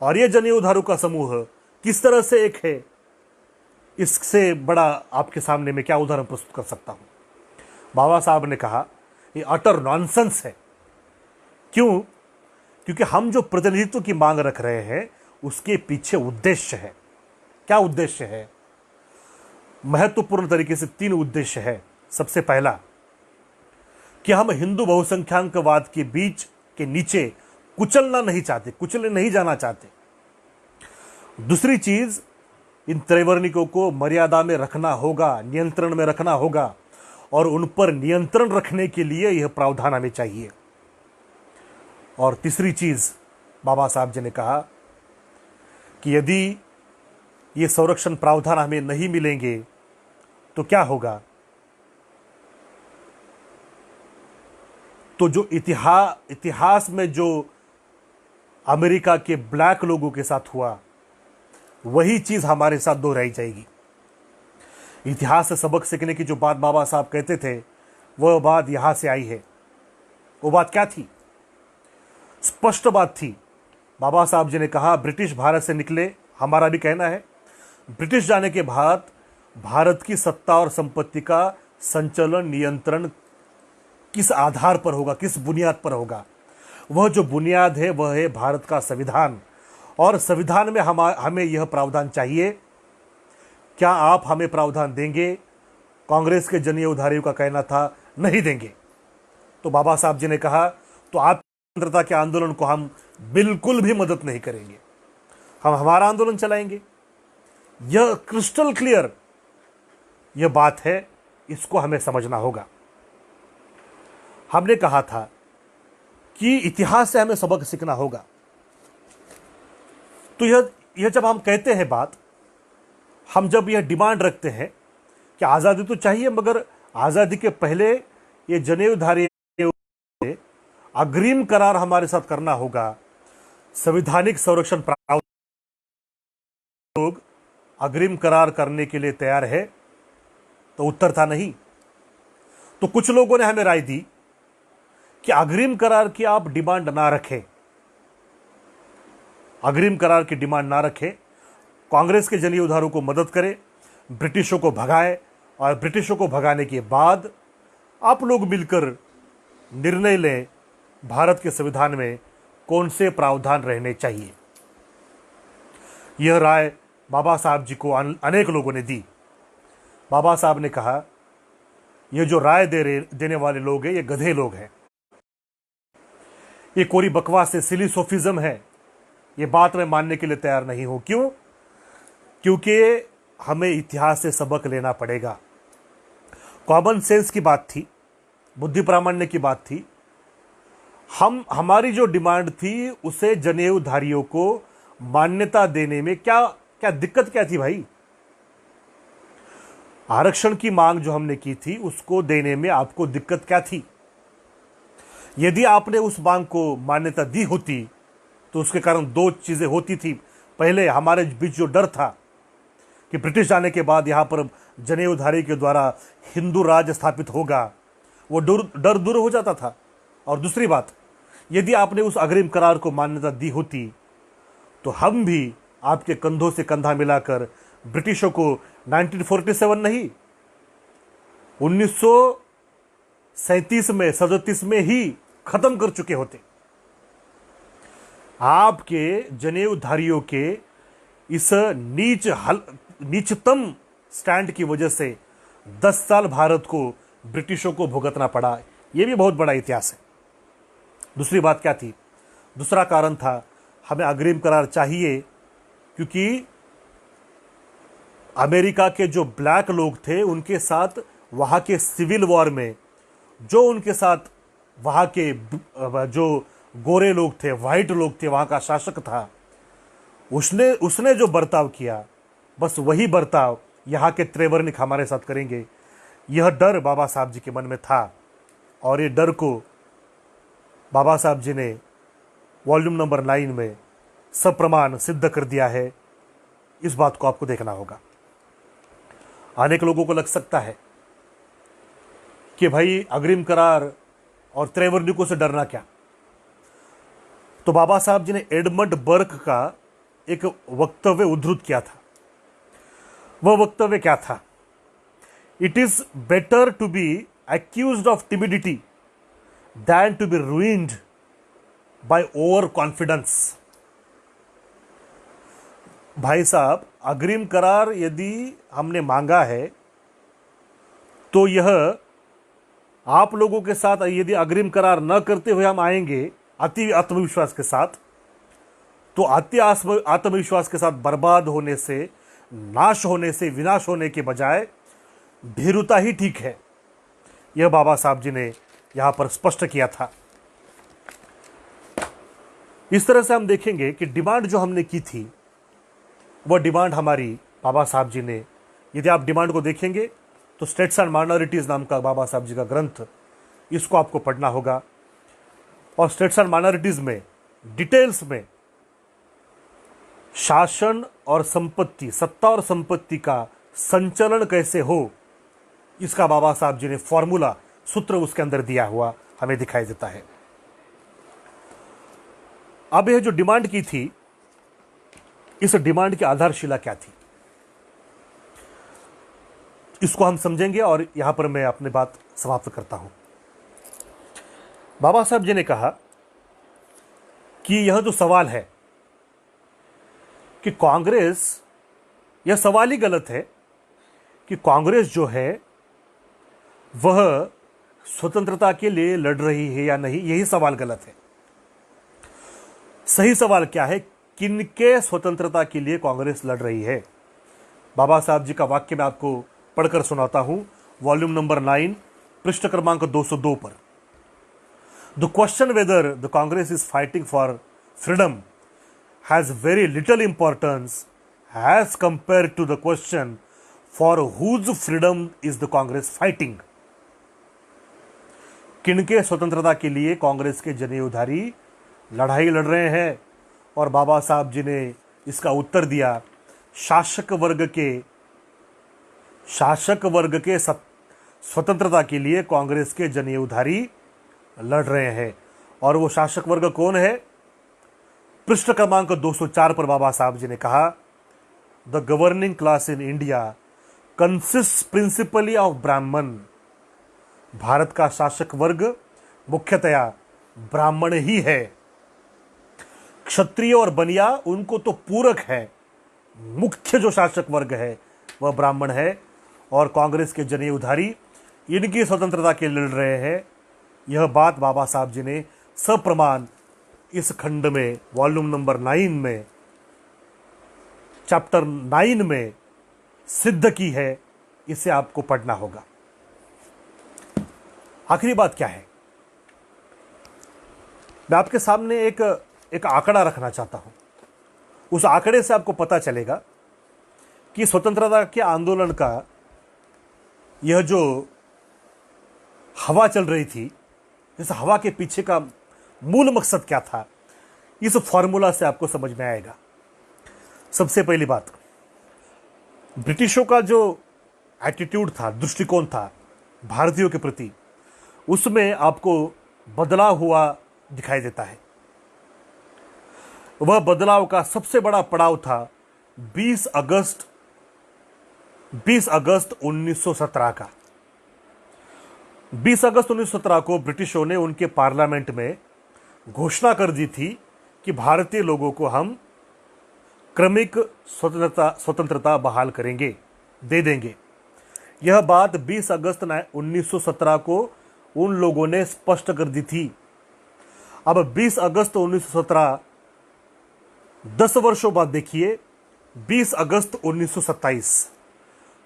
और ये जनेऊधारियों का समूह किस तरह से एक है, इससे बड़ा आपके सामने में क्या उदाहरण प्रस्तुत कर सकता हूं। बाबा साहब ने कहा ये अटर नॉनसेंस है। क्यों? क्योंकि हम जो प्रतिनिधित्व की मांग रख रहे हैं उसके पीछे उद्देश्य है। क्या उद्देश्य है? महत्वपूर्ण तरीके से 3 उद्देश्य है। सबसे पहला कि हम हिंदू बहुसंख्याकवाद के बीच के नीचे कुचलना नहीं चाहते, कुचले नहीं जाना चाहते। दूसरी चीज, इन त्रैवर्णिकों को मर्यादा में रखना होगा, नियंत्रण में रखना होगा, और उन पर नियंत्रण रखने के लिए यह प्रावधान हमें चाहिए। और तीसरी चीज, बाबा साहब जी ने कहा कि यदि ये संरक्षण प्रावधान हमें नहीं मिलेंगे तो क्या होगा? तो जो इतिहास में जो अमेरिका के ब्लैक लोगों के साथ हुआ वही चीज हमारे साथ दोहराई जाएगी। इतिहास से सबक सीखने की जो बात बाबा साहब कहते थे वह बात यहां से आई है। वो बात क्या थी? स्पष्ट बात थी। बाबा साहब जी ने कहा ब्रिटिश भारत से निकले, हमारा भी कहना है, ब्रिटिश जाने के बाद भारत की सत्ता और संपत्ति का संचालन, नियंत्रण किस आधार पर होगा, किस बुनियाद पर होगा? वह जो बुनियाद है वह है भारत का संविधान। और संविधान में हमें यह प्रावधान चाहिए। क्या आप हमें प्रावधान देंगे? कांग्रेस के जनेऊधारियों का कहना था नहीं देंगे। तो बाबा साहब जी ने कहा तो आप स्वतंत्रता के आंदोलन को हम बिल्कुल भी मदद नहीं करेंगे, हम हमारा आंदोलन चलाएंगे। यह क्रिस्टल क्लियर यह बात है, इसको हमें समझना होगा। हमने कहा था कि इतिहास से हमें सबक सीखना होगा। तो यह जब हम कहते हैं बात, हम जब यह डिमांड रखते हैं कि आज़ादी तो चाहिए, मगर आज़ादी के पहले ये जनेऊधारी अग्रिम करार हमारे साथ करना होगा। संवैधानिक संरक्षण प्रावधान लोग अग्रिम करार करने के लिए तैयार है? तो उत्तर था नहीं। तो कुछ लोगों ने हमें राय दी कि अग्रिम करार की आप डिमांड ना रखें, अग्रिम करार की डिमांड ना रखें, कांग्रेस के जनेऊधारों को मदद करें, ब्रिटिशों को भगाए, और ब्रिटिशों को भगाने के बाद आप लोग मिलकर निर्णय लें भारत के संविधान में कौन से प्रावधान रहने चाहिए। यह राय बाबा साहब जी को अनेक लोगों ने दी। बाबा साहब ने कहा ये जो राय देने वाले लोग हैं ये गधे लोग हैं, ये कोरी बकवास है, सिली सोफिज्म है। ये बात मैं मानने के लिए तैयार नहीं हूं। क्यों? क्योंकि हमें इतिहास से सबक लेना पड़ेगा। कॉमन सेंस की बात थी, बुद्धि प्रामाण्य की बात थी। हमारी जो डिमांड थी उसे जनेऊधारियों को मान्यता देने में क्या दिक्कत क्या थी भाई? आरक्षण की मांग जो हमने की थी उसको देने में आपको दिक्कत क्या थी? यदि आपने उस मांग को मान्यता दी होती तो उसके कारण दो चीजें होती थी। पहले, हमारे बीच जो डर था कि ब्रिटिश आने के बाद यहां पर जनेऊधारी के द्वारा हिंदू राज स्थापित होगा, वो डर दूर हो जाता था। और दूसरी बात, यदि आपने उस अग्रिम करार को मान्यता दी होती तो हम भी आपके कंधों से कंधा मिलाकर ब्रिटिशों को 1947 नहीं, 1937 में 37 में ही खत्म कर चुके होते। आपके जनेऊधारियों के इस नीचतम स्टैंड की वजह से 10 साल भारत को ब्रिटिशों को भुगतना पड़ा। यह भी बहुत बड़ा इतिहास है। दूसरी बात क्या थी? दूसरा कारण था, हमें अग्रिम करार चाहिए क्योंकि अमेरिका के जो ब्लैक लोग थे उनके साथ वहां के सिविल वॉर में जो उनके साथ वहां के जो गोरे लोग थे, व्हाइट लोग थे, वहां का शासक था, उसने जो बर्ताव किया, बस वही बर्ताव यहां के त्रिवर्णिक हमारे साथ करेंगे। यह डर बाबा साहब जी के मन में था और ये डर को बाबा साहब जी ने वॉल्यूम नंबर 9 में सप्रमाण सिद्ध कर दिया है। इस बात को आपको देखना होगा। अनेक लोगों को लग सकता है कि भाई अग्रिम करार और त्रिवर्णिकों से डरना क्या? तो बाबा साहब जी ने एडमंड बर्क का एक वक्तव्य उद्धृत किया था। वह वक्तव्य क्या था? It is better to be accused of timidity than to be ruined by over confidence. भाई साहब, अग्रिम करार यदि हमने मांगा है तो यह आप लोगों के साथ, यदि अग्रिम करार न करते हुए हम आएंगे अति आत्मविश्वास के साथ, तो अति आत्मविश्वास के साथ बर्बाद होने से, नाश होने से, विनाश होने के बजाय भीरुता ही ठीक है। यह बाबा साहब जी ने यहां पर स्पष्ट किया था। इस तरह से हम देखेंगे कि डिमांड जो हमने की थी वह डिमांड हमारी बाबा साहब जी ने, यदि आप डिमांड को देखेंगे तो स्टेट्स एंड माइनॉरिटीज नाम का बाबा साहब जी का ग्रंथ, इसको आपको पढ़ना होगा। और स्टेट्स एंड माइनॉरिटीज में डिटेल्स में शासन और संपत्ति, सत्ता और संपत्ति का संचलन कैसे हो, इसका बाबा साहब जी ने फॉर्मूला, सूत्र उसके अंदर दिया हुआ हमें दिखाई देता है। अब यह जो डिमांड की थी, इस डिमांड की आधारशिला क्या थी, इसको हम समझेंगे और यहां पर मैं अपनी बात समाप्त करता हूं। बाबा साहब जी ने कहा कि यह जो सवाल है कि कांग्रेस, यह सवाल ही गलत है कि कांग्रेस जो है वह स्वतंत्रता के लिए लड़ रही है या नहीं, यही सवाल गलत है। सही सवाल क्या है? किनके स्वतंत्रता के लिए कांग्रेस लड़ रही है? बाबा साहब जी का वाक्य मैं आपको पढ़कर सुनाता हूं, वॉल्यूम नंबर 9, पृष्ठ क्रमांक 202 पर। The question whether the Congress is fighting for freedom has very little importance as compare to the question for whose freedom is the Congress fighting. किनके स्वतंत्रता के लिए कांग्रेस के जनेऊधारी लड़ाई लड़ रहे हैं? और बाबा साहब जी ने इसका उत्तर दिया, शासक वर्ग के स्वतंत्रता के लिए कांग्रेस के जनेऊधारी लड़ रहे हैं। और वो शासक वर्ग कौन है? पृष्ठ क्रमांक 204 पर बाबा साहब जी ने कहा, the governing class in India consist principally of ब्राह्मण। भारत का शासक वर्ग मुख्यतया ब्राह्मण ही है। क्षत्रिय और बनिया उनको तो पूरक है, मुख्य जो शासक वर्ग है वह ब्राह्मण है। और कांग्रेस के जनेऊधारी इनकी स्वतंत्रता के लिए लड़ रहे हैं। यह बात बाबा साहब जी ने सप्रमाण इस खंड में, वॉल्यूम नंबर 9 में, चैप्टर 9 में सिद्ध की है। इसे आपको पढ़ना होगा। आखिरी बात क्या है? मैं आपके सामने एक आंकड़ा रखना चाहता हूं। उस आंकड़े से आपको पता चलेगा कि स्वतंत्रता के आंदोलन का यह जो हवा चल रही थी, इस हवा के पीछे का मूल मकसद क्या था, इस फॉर्मूला से आपको समझ में आएगा। सबसे पहली बात, ब्रिटिशों का जो एटीट्यूड था, दृष्टिकोण था भारतीयों के प्रति, उसमें आपको बदलाव हुआ दिखाई देता है। वह बदलाव का सबसे बड़ा पड़ाव था 20 अगस्त 1917 का। 20 अगस्त 1917 को ब्रिटिशों ने उनके पार्लियामेंट में घोषणा कर दी थी कि भारतीय लोगों को हम क्रमिक स्वतंत्रता बहाल करेंगे, दे देंगे। यह बात 20 अगस्त 1917 को उन लोगों ने स्पष्ट कर दी थी। अब 20 अगस्त 1917, 10 वर्षों बाद देखिए, 20 अगस्त 1927,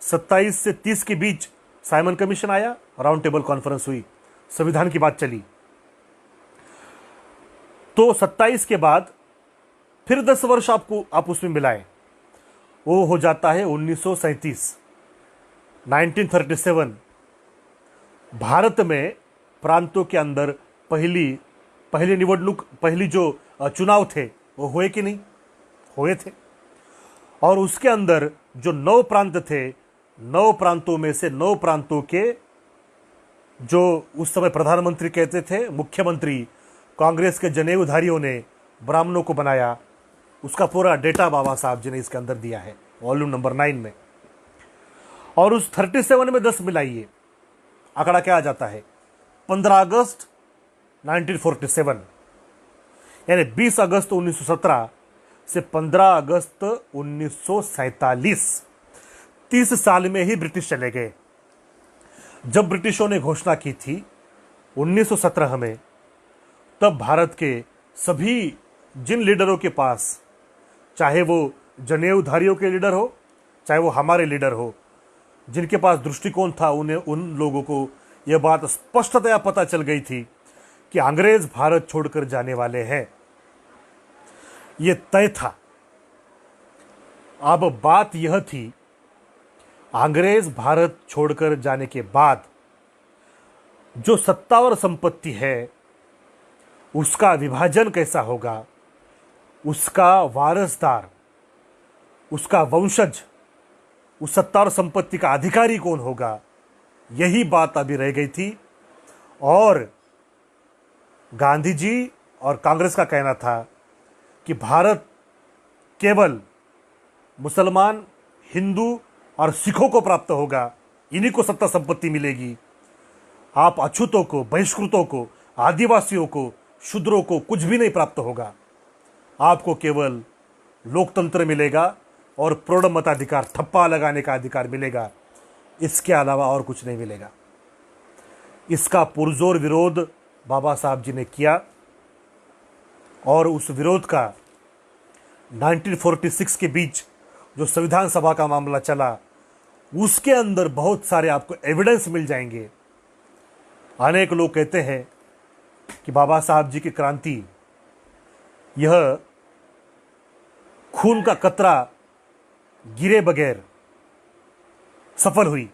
27 से 30 के बीच साइमन कमीशन आया, राउंड टेबल कॉन्फ्रेंस हुई, संविधान की बात चली। तो 27 के बाद फिर 10 वर्ष आप उसमें मिलाएं, वो हो जाता है 1937, 1937। भारत में प्रांतों के अंदर पहली निवडणूक, पहली जो चुनाव थे वो हुए कि नहीं? हुए थे। और उसके अंदर जो 9 प्रांत थे, 9 प्रांतों में से 9 प्रांतों के जो उस समय प्रधानमंत्री कहते थे, मुख्यमंत्री कांग्रेस के जनेऊधारियों ने ब्राह्मणों को बनाया। उसका पूरा डेटा बाबा साहब जी ने इसके अंदर दिया है, वॉल्यूम नंबर 9 में। और उस 37 में 10 मिलाइए, आंकड़ा क्या आ जाता है? 15 अगस्त 1947, यानी 20 अगस्त 1917 से 15 अगस्त 1947, 30 साल में ही ब्रिटिश चले गए। जब ब्रिटिशों ने घोषणा की थी 1917 में, तब भारत के सभी जिन लीडरों के पास, चाहे वो जनेऊधारियों के लीडर हो, चाहे वो हमारे लीडर हो, जिनके पास दृष्टिकोण था, उन लोगों को यह बात स्पष्टतया पता चल गई थी कि अंग्रेज भारत छोड़कर जाने वाले हैं। यह तय था। अब बात यह थी, अंग्रेज भारत छोड़कर जाने के बाद जो सत्ता और संपत्ति है, उसका विभाजन कैसा होगा, उसका वारसदार, उसका वंशज, उस सत्ता और संपत्ति का अधिकारी कौन होगा, यही बात अभी रह गई थी। और गांधी जी और कांग्रेस का कहना था कि भारत केवल मुसलमान, हिंदू और सिखों को प्राप्त होगा, इन्हीं को सत्ता संपत्ति मिलेगी। आप अछूतों को, बहिष्कृतों को, आदिवासियों को, शूद्रों को कुछ भी नहीं प्राप्त होगा। आपको केवल लोकतंत्र मिलेगा और प्रौढ़ मताधिकार, ठप्पा लगाने का अधिकार मिलेगा। इसके अलावा और कुछ नहीं मिलेगा। इसका पुरजोर विरोध बाबा साहब जी ने किया और उस विरोध का 1946 के बीच जो संविधान सभा का मामला चला, उसके अंदर बहुत सारे आपको एविडेंस मिल जाएंगे। अनेक लोग कहते हैं कि बाबा साहब जी की क्रांति यह खून का कतरा गिरे बगैर सफल हुई।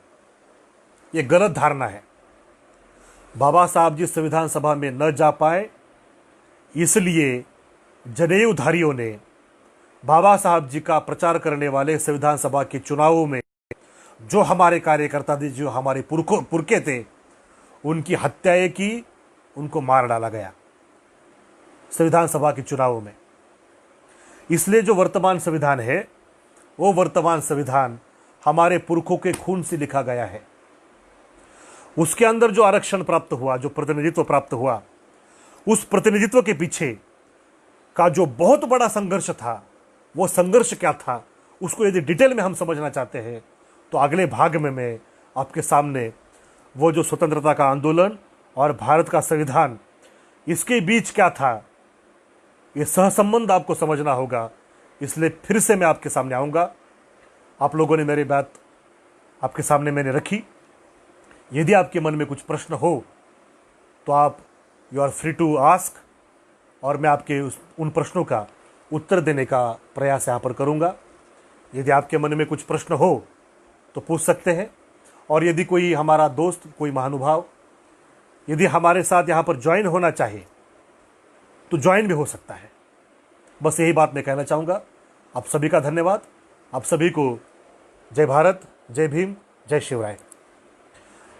यह गलत धारणा है। बाबा साहब जी संविधान सभा में न जा पाए, इसलिए जनेऊधारियों ने बाबा साहब जी का प्रचार करने वाले संविधान सभा के चुनावों में जो हमारे कार्यकर्ता थे, जो हमारे पुरखे थे, उनकी हत्याएं की, उनको मार डाला गया संविधान सभा के चुनावों में। इसलिए जो वर्तमान संविधान है, वो वर्तमान संविधान हमारे पुरखों के खून से लिखा गया है। उसके अंदर जो आरक्षण प्राप्त हुआ, जो प्रतिनिधित्व प्राप्त हुआ, उस प्रतिनिधित्व के पीछे का जो बहुत बड़ा संघर्ष था, वो संघर्ष क्या था, उसको यदि डिटेल में हम समझना चाहते हैं तो अगले भाग में मैं आपके सामने वो जो स्वतंत्रता का आंदोलन और भारत का संविधान, इसके बीच क्या था, ये सहसंबंध आपको समझना होगा। इसलिए फिर से मैं आपके सामने आऊँगा। आप लोगों ने मेरी बात आपके सामने मैंने रखी। यदि आपके मन में कुछ प्रश्न हो तो आप you are free to ask, और मैं आपके उन प्रश्नों का उत्तर देने का प्रयास यहाँ पर करूँगा। यदि आपके मन में कुछ प्रश्न हो तो पूछ सकते हैं, और यदि कोई हमारा दोस्त, कोई महानुभाव यदि हमारे साथ यहाँ पर ज्वाइन होना चाहे तो ज्वाइन भी हो सकता है। बस यही बात मैं कहना चाहूँगा। आप सभी का धन्यवाद। आप सभी को जय भारत, जय भीम, जय शिवराय।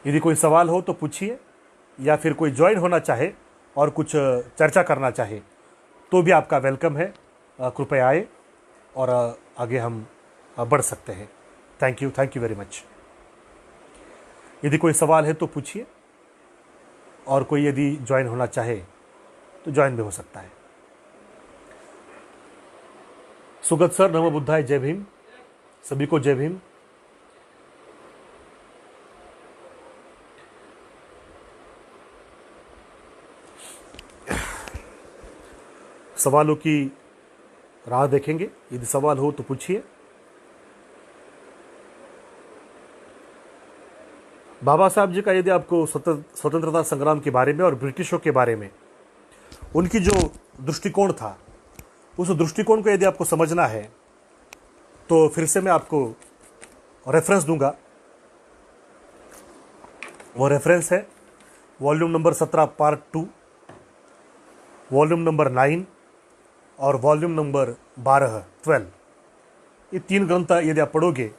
यदि कोई सवाल हो तो पूछिए, या फिर कोई ज्वाइन होना चाहे और कुछ चर्चा करना चाहे तो भी आपका वेलकम है। कृपया आए और आगे हम बढ़ सकते हैं। Thank you very much. यदि कोई सवाल है तो पूछिए, और कोई यदि ज्वाइन होना चाहे तो ज्वाइन भी हो सकता है। सुगत सर, नमो बुद्धाय, जय भीम। सभी को जय भीम। सवालों की राह देखेंगे। यदि सवाल हो तो पूछिए। बाबा साहब जी का यदि आपको स्वतंत्रता संग्राम के बारे में और ब्रिटिशों के बारे में उनकी जो दृष्टिकोण था, उस दृष्टिकोण को यदि आपको समझना है तो फिर से मैं आपको रेफरेंस दूंगा। वो रेफरेंस है volume number 17 part 2, volume number 9 और वॉल्यूम नंबर 12। ये 3 ग्रंथ यदि आप पढ़ोगे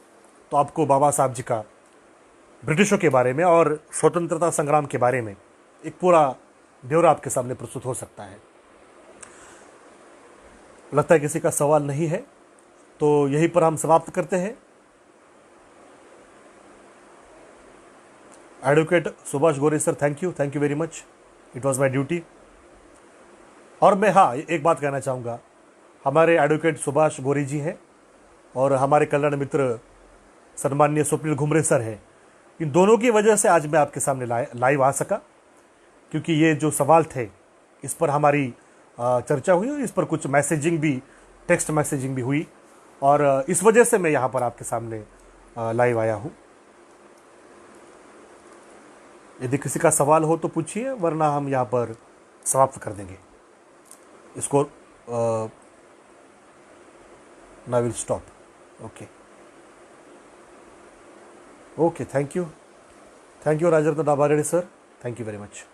तो आपको बाबा साहब जी का ब्रिटिशों के बारे में और स्वतंत्रता संग्राम के बारे में एक पूरा ब्यौरा आपके सामने प्रस्तुत हो सकता है। लगता है किसी का सवाल नहीं है, तो यहीं पर हम समाप्त करते हैं। Advocate Subhash Gore sir, thank you very much. It was my duty. और मैं एक बात कहना चाहूँगा। हमारे एडवोकेट सुभाष गोरे जी हैं और हमारे कल्याण मित्र सम्माननीय स्वप्निल घुमरे सर हैं। इन दोनों की वजह से आज मैं आपके सामने लाइव आ सका, क्योंकि ये जो सवाल थे इस पर हमारी चर्चा हुई और इस पर कुछ मैसेजिंग भी, टेक्स्ट मैसेजिंग भी हुई, और इस वजह से मैं यहाँ पर आपके सामने लाइव आया हूँ। यदि किसी का सवाल हो तो पूछिए, वरना हम यहाँ पर समाप्त कर देंगे इसको। Now will stop. Okay, thank you Rajratna Dabhareddy sir, thank you very much.